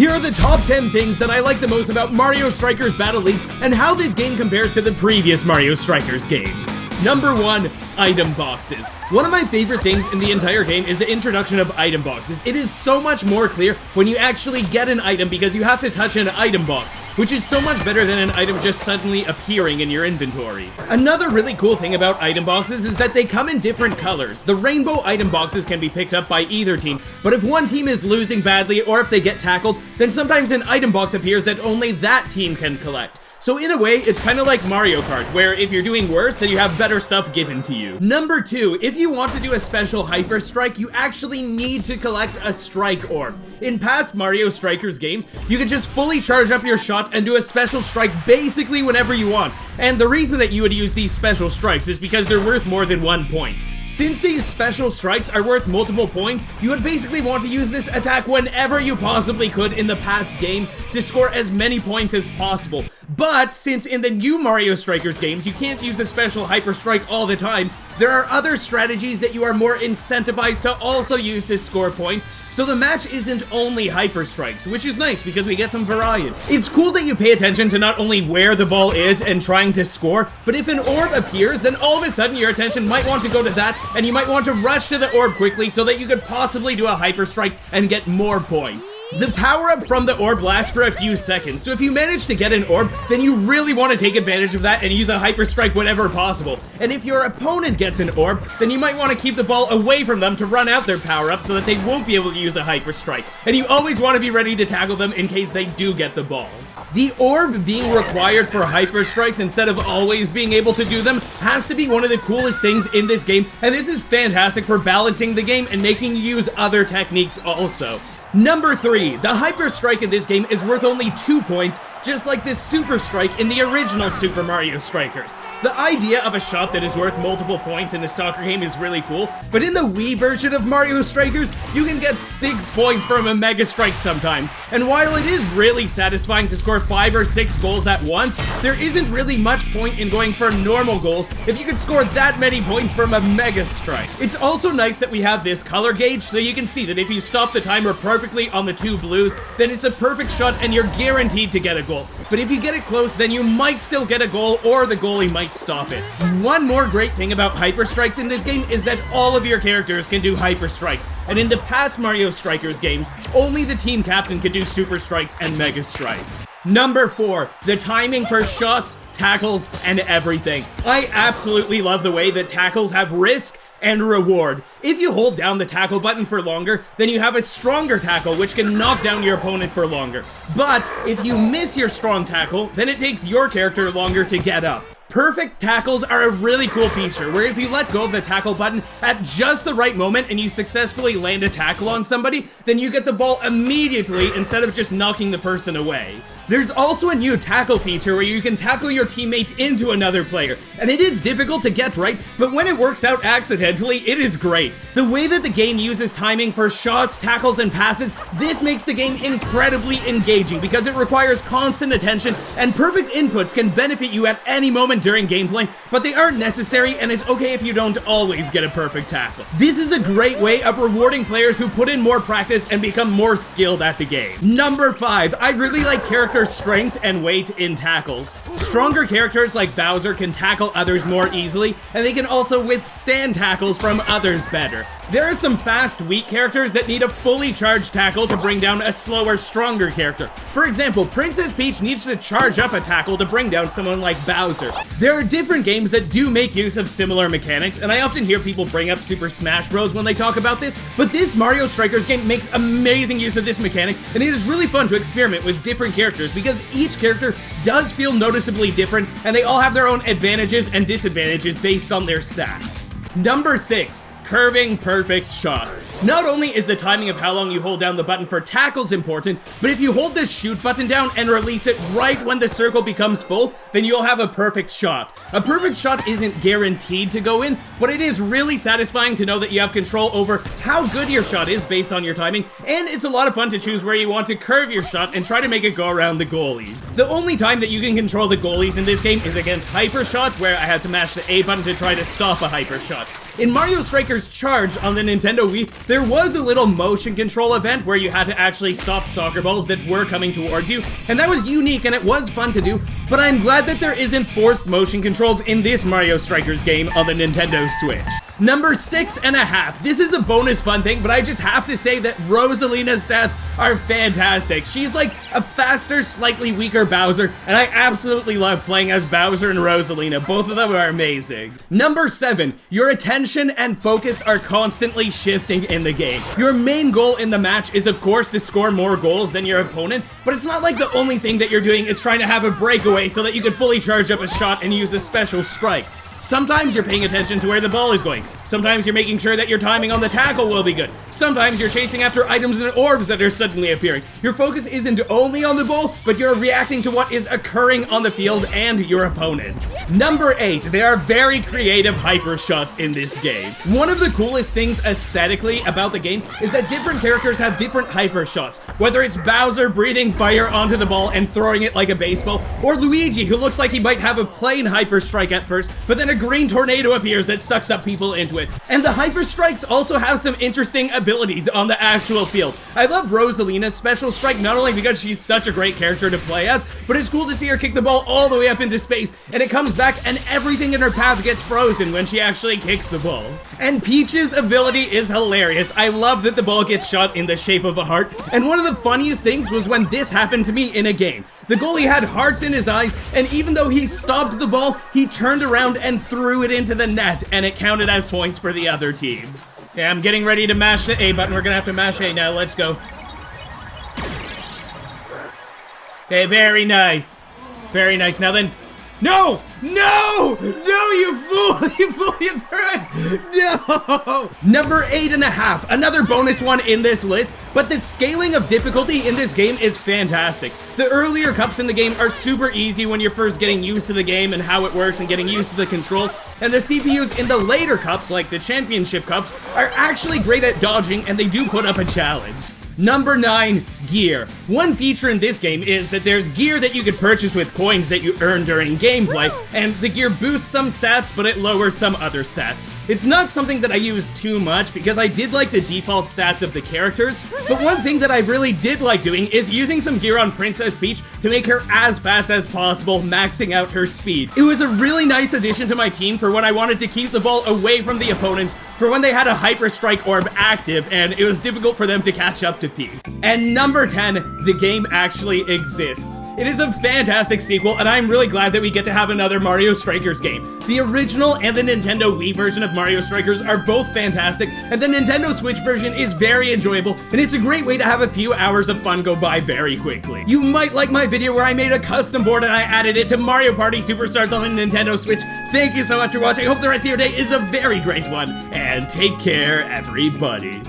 Here are the top 10 things that I like the most about Mario Strikers Battle League and how this game compares to the previous Mario Strikers games. Number 1, item boxes. One of my favorite things in the entire game is the introduction of item boxes. It is so much more clear when you actually get an item because you have to touch an item box, which is so much better than an item just suddenly appearing in your inventory. Another really cool thing about item boxes is that they come in different colors. The rainbow item boxes can be picked up by either team, but if one team is losing badly or if they get tackled, then sometimes an item box appears that only that team can collect. So in a way, it's kind of like Mario Kart, where if you're doing worse, then you have better stuff given to you. Number 2, if you want to do a special Hyper Strike, you actually need to collect a Strike Orb. In past Mario Strikers games, you could just fully charge up your shot and do a special strike basically whenever you want. And the reason that you would use these special strikes is because they're worth more than 1 point. Since these special strikes are worth multiple points, you would basically want to use this attack whenever you possibly could in the past games to score as many points as possible. But since in the new Mario Strikers games you can't use a special Hyper Strike all the time, there are other strategies that you are more incentivized to also use to score points, so the match isn't only Hyper Strikes, which is nice because we get some variety. It's cool that you pay attention to not only where the ball is and trying to score, but if an orb appears, then all of a sudden your attention might want to go to that, and you might want to rush to the orb quickly so that you could possibly do a Hyper Strike and get more points. The power-up from the orb lasts for a few seconds, so if you manage to get an orb, then you really want to take advantage of that and use a Hyper Strike whenever possible. And if your opponent gets an orb, then you might want to keep the ball away from them to run out their power-up so that they won't be able to use a Hyper Strike. And you always want to be ready to tackle them in case they do get the ball. The orb being required for Hyper Strikes instead of always being able to do them has to be one of the coolest things in this game, and this is fantastic for balancing the game and making you use other techniques also. Number 3, the Hyper Strike in this game is worth only 2 points, just like the Super Strike in the original Super Mario Strikers. The idea of a shot that is worth multiple points in a soccer game is really cool, but in the Wii version of Mario Strikers, you can get 6 points from a Mega Strike sometimes, and while it is really satisfying to score 5 or 6 goals at once, there isn't really much point in going for normal goals if you could score that many points from a Mega Strike. It's also nice that we have this color gauge so you can see that if you stop the timer perfectly on the 2 blues, then it's a perfect shot and you're guaranteed to get a goal. But if you get it close, then you might still get a goal or the goalie might stop it. One more great thing about Hyper Strikes in this game is that all of your characters can do Hyper Strikes, and in the past Mario Strikers games, only the team captain could do Super Strikes and Mega Strikes. Number 4, the timing for shots, tackles, and everything. I absolutely love the way that tackles have risk and reward. If you hold down the tackle button for longer, then you have a stronger tackle which can knock down your opponent for longer. But if you miss your strong tackle, then it takes your character longer to get up. Perfect tackles are a really cool feature, where if you let go of the tackle button at just the right moment and you successfully land a tackle on somebody, then you get the ball immediately instead of just knocking the person away. There's also a new tackle feature where you can tackle your teammate into another player, and it is difficult to get right, but when it works out accidentally, it is great. The way that the game uses timing for shots, tackles, and passes, this makes the game incredibly engaging because it requires constant attention, and perfect inputs can benefit you at any moment during gameplay, but they aren't necessary, and it's okay if you don't always get a perfect tackle. This is a great way of rewarding players who put in more practice and become more skilled at the game. Number 5, I really like character strength and weight in tackles. Stronger characters like Bowser can tackle others more easily, and they can also withstand tackles from others better. There are some fast, weak characters that need a fully charged tackle to bring down a slower, stronger character. For example, Princess Peach needs to charge up a tackle to bring down someone like Bowser. There are different games that do make use of similar mechanics, and I often hear people bring up Super Smash Bros. When they talk about this, but this Mario Strikers game makes amazing use of this mechanic, and it is really fun to experiment with different characters because each character does feel noticeably different, and they all have their own advantages and disadvantages based on their stats. Number 6. Curving perfect shots. Not only is the timing of how long you hold down the button for tackles important, but if you hold the shoot button down and release it right when the circle becomes full, then you'll have a perfect shot. A perfect shot isn't guaranteed to go in, but it is really satisfying to know that you have control over how good your shot is based on your timing, and it's a lot of fun to choose where you want to curve your shot and try to make it go around the goalies. The only time that you can control the goalies in this game is against hyper shots, where I have to mash the A button to try to stop a hyper shot. In Mario Strikers Charge on the Nintendo Wii, there was a little motion control event where you had to actually stop soccer balls that were coming towards you, and that was unique and it was fun to do, but I'm glad that there isn't forced motion controls in this Mario Strikers game on the Nintendo Switch. Number 6.5. This is a bonus fun thing, but I just have to say that Rosalina's stats are fantastic. She's like a faster, slightly weaker Bowser, and I absolutely love playing as Bowser and Rosalina. Both of them are amazing. Number 7. Your attention and focus are constantly shifting in the game. Your main goal in the match is, of course, to score more goals than your opponent, but it's not like the only thing that you're doing is trying to have a breakaway so that you can fully charge up a shot and use a special strike. Sometimes you're paying attention to where the ball is going. Sometimes you're making sure that your timing on the tackle will be good. Sometimes you're chasing after items and orbs that are suddenly appearing. Your focus isn't only on the ball, but you're reacting to what is occurring on the field and your opponent. Number 8. There are very creative hyper shots in this game. One of the coolest things aesthetically about the game is that different characters have different hyper shots. Whether it's Bowser breathing fire onto the ball and throwing it like a baseball, or Luigi, who looks like he might have a plain hyper strike at first, but then a green tornado appears that sucks up people into it. And the hyper strikes also have some interesting abilities on the actual field. I love Rosalina's special strike not only because she's such a great character to play as, but it's cool to see her kick the ball all the way up into space, and it comes back and everything in her path gets frozen when she actually kicks the ball. And Peach's ability is hilarious. I love that the ball gets shot in the shape of a heart, and one of the funniest things was when this happened to me in a game. The goalie had hearts in his eyes, and even though he stopped the ball, he turned around and threw it into the net, and it counted as points for the other team. Okay, I'm getting ready to mash the A button. We're gonna have to mash A now. Let's go. Okay, very nice. Very nice. Now then... No! No! No, you fool! You fool, you threw it! No! Number 8.5. Another bonus one in this list, but the scaling of difficulty in this game is fantastic. The earlier cups in the game are super easy when you're first getting used to the game and how it works and getting used to the controls, and the CPUs in the later cups, like the championship cups, are actually great at dodging and they do put up a challenge. Number 9, gear. One feature in this game is that there's gear that you could purchase with coins that you earn during gameplay, and the gear boosts some stats, but it lowers some other stats. It's not something that I use too much because I did like the default stats of the characters, but one thing that I really did like doing is using some gear on Princess Peach to make her as fast as possible, maxing out her speed. It was a really nice addition to my team for when I wanted to keep the ball away from the opponents, for when they had a Hyper Strike orb active and it was difficult for them to catch up to P. And number 10, the game actually exists. It is a fantastic sequel, and I'm really glad that we get to have another Mario Strikers game. The original and the Nintendo Wii version of Mario Strikers are both fantastic, and the Nintendo Switch version is very enjoyable, and it's a great way to have a few hours of fun go by very quickly. You might like my video where I made a custom board and I added it to Mario Party Superstars on the Nintendo Switch. Thank you so much for watching. I hope the rest of your day is a very great one, and take care, everybody.